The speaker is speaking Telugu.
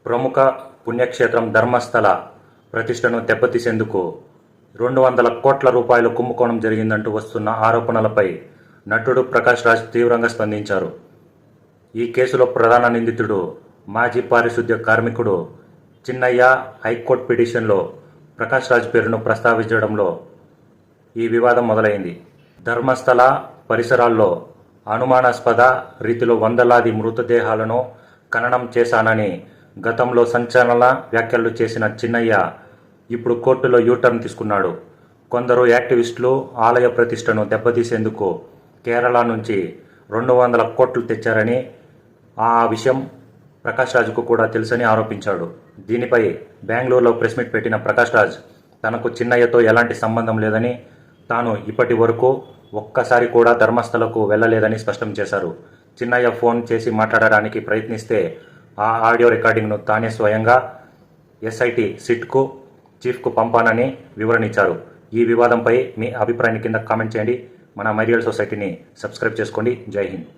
ప్రముఖ పుణ్యక్షేత్రం ధర్మస్థల ప్రతిష్టను దెబ్బతీసేందుకు 200 కోట్ల రూపాయలు కుంభకోణం జరిగిందంటూ వస్తున్న ఆరోపణలపై నటుడు ప్రకాష్ రాజ్ తీవ్రంగా స్పందించారు. ఈ కేసులో ప్రధాన నిందితుడు మాజీ పారిశుద్ధ్య కార్మికుడు చిన్నయ్య హైకోర్టు పిటిషన్లో ప్రకాష్ రాజ్ పేరును ప్రస్తావించడంలో ఈ వివాదం మొదలైంది. ధర్మస్థల పరిసరాల్లో అనుమానాస్పద రీతిలో వందలాది మృతదేహాలను ఖననం చేశానని గతంలో సంచలన వ్యాఖ్యలు చేసిన చిన్నయ్య ఇప్పుడు కోర్టులో యూటర్న్ తీసుకున్నాడు. కొందరు యాక్టివిస్టులు ఆలయ ప్రతిష్టను దెబ్బతీసేందుకు కేరళ నుంచి 200 కోట్లు తెచ్చారని, ఆ విషయం ప్రకాష్ రాజ్కు కూడా తెలుసని ఆరోపించాడు. దీనిపై బెంగళూరులో ప్రెస్ మీట్ పెట్టిన ప్రకాష్ రాజ్ తనకు చిన్నయ్యతో ఎలాంటి సంబంధం లేదని, తాను ఇప్పటి వరకు ఒక్కసారి కూడా ధర్మస్థలకు వెళ్లలేదని స్పష్టం చేశారు. చిన్నయ్య ఫోన్ చేసి మాట్లాడడానికి ప్రయత్నిస్తే ఆ ఆడియో రికార్డింగ్ను తానే స్వయంగా ఎస్ఐటి సిట్కు చీఫ్కు పంపానని వివరణ ఇచ్చారు. ఈ వివాదంపై మీ అభిప్రాయాన్ని కింద కామెంట్ చేయండి. మన మైరియల్ సొసైటీని సబ్స్క్రైబ్ చేసుకోండి. జై హింద్.